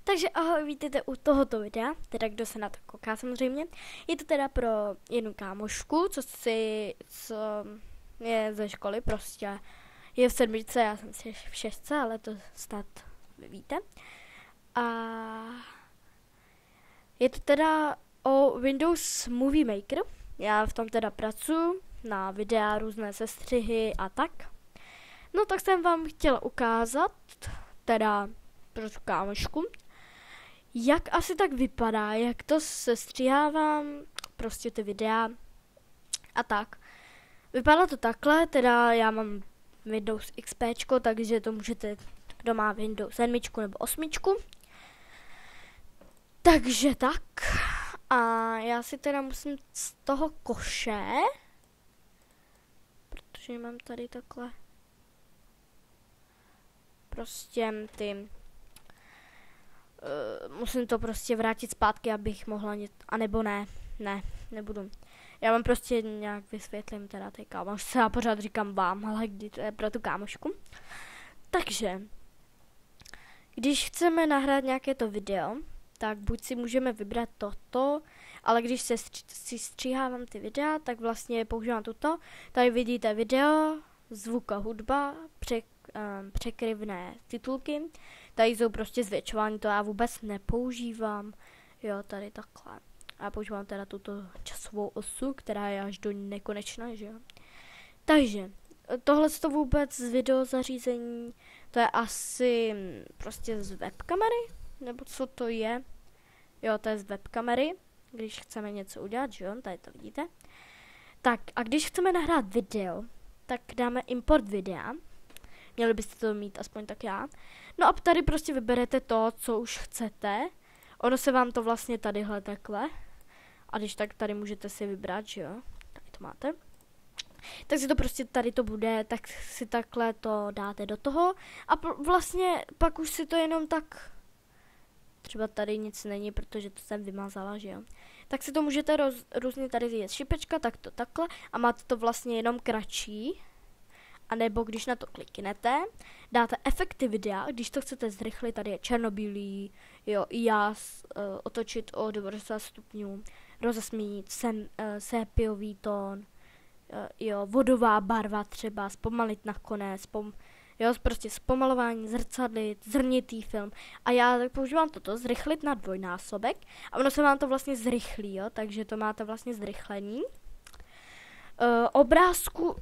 Takže ahoj, vítejte u tohoto videa, teda kdo se na to kouká samozřejmě. Je to teda pro jednu kámošku, co je ze školy, prostě je v 7, já jsem si v 6, ale to snad vy víte. A je to teda o Windows Movie Maker. Já v tom teda pracuji na videa, různé sestřihy a tak. No tak jsem vám chtěla ukázat, teda pro tu kámošku, jak asi tak vypadá, jak to sestřihávám, prostě ty videa a tak. Vypadá to takhle, teda já mám Windows XP, takže to můžete, kdo má Windows 7 nebo 8. Takže tak. A já si teda musím z toho koše, protože mám tady takhle prostě ty musím to prostě vrátit zpátky, abych mohla a nebo ne, nebudu. Já vám prostě nějak vysvětlím teda té kámošce a pořád říkám vám, ale kdy to je pro tu kámošku. Takže, když chceme nahrát nějaké to video, tak buď si můžeme vybrat toto, ale když si stříhávám ty videa, tak vlastně používám toto. Tady vidíte video, zvuk a hudba, překryvné titulky. Tady jsou prostě zvětšování, to já vůbec nepoužívám. Jo, tady takhle. Já používám teda tuto časovou osu, která je až do nekonečna, že jo. Takže, tohle to vůbec z videozařízení, to je asi prostě z webkamery, nebo co to je? Jo, to je z webkamery, když chceme něco udělat, že jo, tady to vidíte. Tak, a když chceme nahrát video, tak dáme import videa. Měli byste to mít aspoň tak já. No a tady prostě vyberete to, co už chcete. Ono se vám to vlastně tadyhle takhle. A když tak tady můžete si vybrat, že jo. Tady to máte. Tak si to prostě tady to bude, tak si takhle to dáte do toho. A vlastně pak už si to jenom tak... Třeba tady nic není, protože to jsem vymazala, že jo. Tak si to můžete různě tady je šipečka, tak to takhle. A máte to vlastně jenom kratší. A nebo když na to kliknete, dáte efekty videa, když to chcete zrychlit, tady je černobílý, jo, jas, otočit o 90 stupňů, rozesmít, sépiový tón, jo, vodová barva třeba, zpomalit nakonec, jo, prostě zpomalování, zrcadlit, zrnitý film. A já tak používám toto, zrychlit na 2násobek a ono se vám to vlastně zrychlí, jo, takže to máte vlastně zrychlení.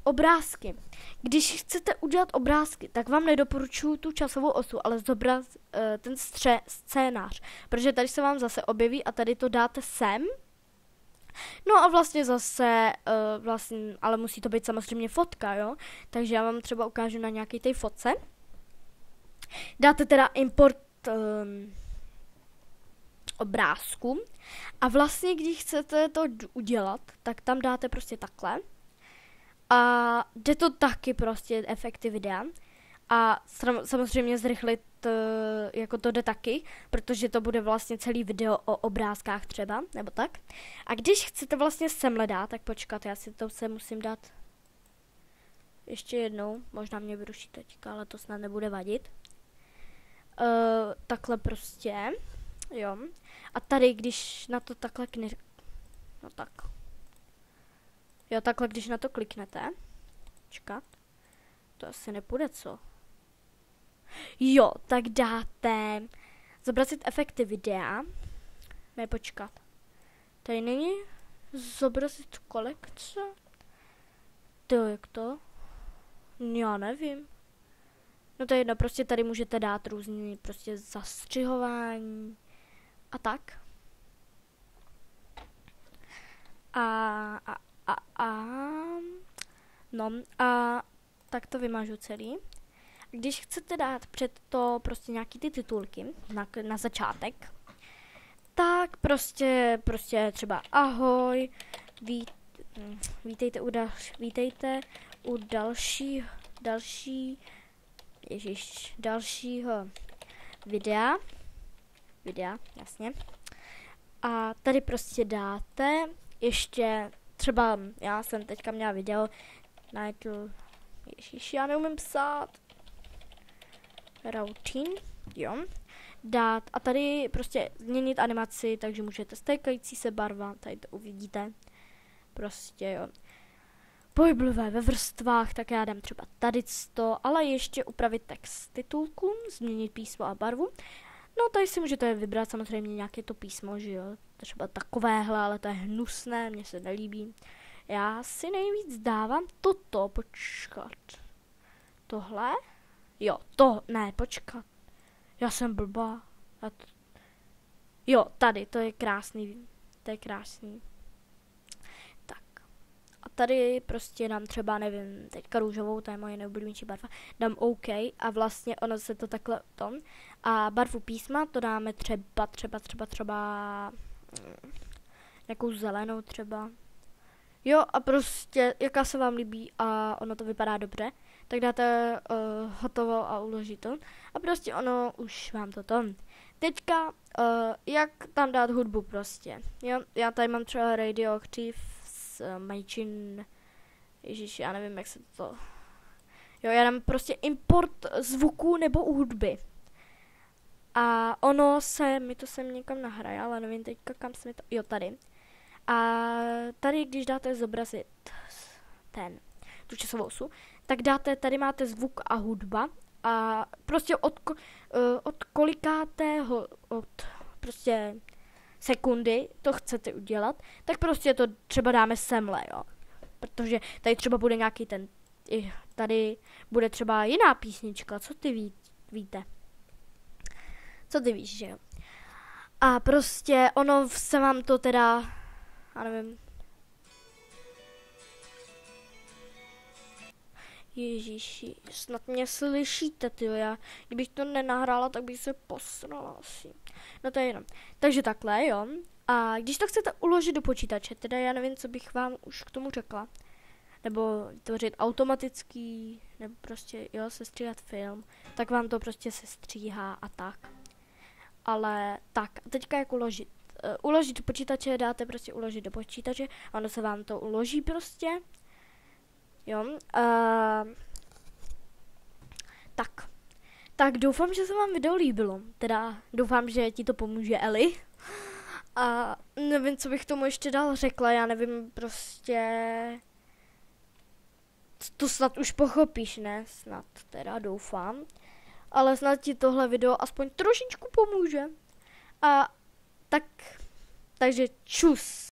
Obrázky. Když chcete udělat obrázky, tak vám nedoporučuju tu časovou osu, ale ten scénář, protože tady se vám zase objeví a tady to dáte sem. No a vlastně zase, ale musí to být samozřejmě fotka, jo, takže já vám třeba ukážu na nějaké té fotce. Dáte teda import obrázku a vlastně, když chcete to udělat, tak tam dáte prostě takhle a jde to taky prostě efekty videa a samozřejmě zrychlit jako to jde taky, protože to bude vlastně celý video o obrázkách třeba, nebo tak. A když chcete vlastně semhle dát, tak počkat, já si to sem musím dát ještě jednou, možná mě vyruší teďka, ale to snad nebude vadit. Takhle prostě. Jo. A tady, když na to takhle no tak. Jo, takhle, když na to kliknete. Čekat. To asi nepůjde, co? Jo, tak dáte zobrazit efekty videa. Ne, počkat. Tady není zobrazit kolekce? To jak to? Já nevím. No to je jedno, prostě tady můžete dát různý prostě zastřihování a tak. No a tak to vymažu celý. Když chcete dát před to prostě nějaký ty titulky na začátek, tak prostě třeba ahoj, vítejte u dalšího videa, jasně. A tady prostě dáte ještě, třeba já jsem teďka měla video na YouTube, ježiši, já neumím psát, routine, jo. dát a tady prostě změnit animaci, takže můžete stékající se barva, tady to uvidíte. Prostě jo. Pohyblivé ve vrstvách, tak já dám třeba tady to, ale ještě upravit text titulku, změnit písmo a barvu. No tady si můžete vybrat samozřejmě nějaké to písmo, že jo, třeba takovéhle, ale to je hnusné, mně se nelíbí. Já si nejvíc dávám toto, počkat. Tohle? Jo, to, ne, počkat. Já jsem blbá. Jo, tady, to je krásný, Tak. A tady prostě dám třeba, nevím, teďka růžovou, to je moje nejoblíbenější barva, dám OK a vlastně ono se to takhle tom. A barvu písma to dáme třeba nějakou zelenou třeba. Jo a prostě, jaká se vám líbí a ono to vypadá dobře, tak dáte hotovo a uložit to. A prostě ono už vám to tom. Teďka, jak tam dát hudbu prostě. Jo, já tady mám třeba Radioactive s Majčin, ježiš, já nevím, jak se to... Jo, já dám prostě import zvuků nebo hudby. A ono mi to sem někam nahraje, ale nevím teďka, kam se mi to... Jo, tady. A tady, když dáte zobrazit tu časovou osu, tak tady máte zvuk a hudba a prostě od kolikátého, prostě sekundy to chcete udělat, tak prostě to třeba dáme semhle, jo. Protože tady třeba bude nějaký tady bude třeba jiná písnička, co ty víte? Co ty víš, že jo? A prostě ono se vám to teda, já nevím. Ježíši, snad mě slyšíte, tyjo, kdybych to nenahrála, tak bych se posrala asi. No to je jenom. Takže takhle, jo. A když to chcete uložit do počítače, teda já nevím, co bych vám už k tomu řekla. Nebo tvořit automatický, nebo prostě, jo, sestříhat film, tak vám to prostě sestříhá a tak. Ale tak, teďka jak uložit. Uložit do počítače, dáte prostě uložit do počítače, a ono se vám to uloží prostě. Jo. Tak doufám, že se vám video líbilo. Teda doufám, že ti to pomůže, Eli. A nevím, co bych tomu ještě dál řekla, já nevím, prostě... To snad už pochopíš, ne? Snad teda doufám. Ale snad ti tohle video aspoň trošičku pomůže. Takže čus.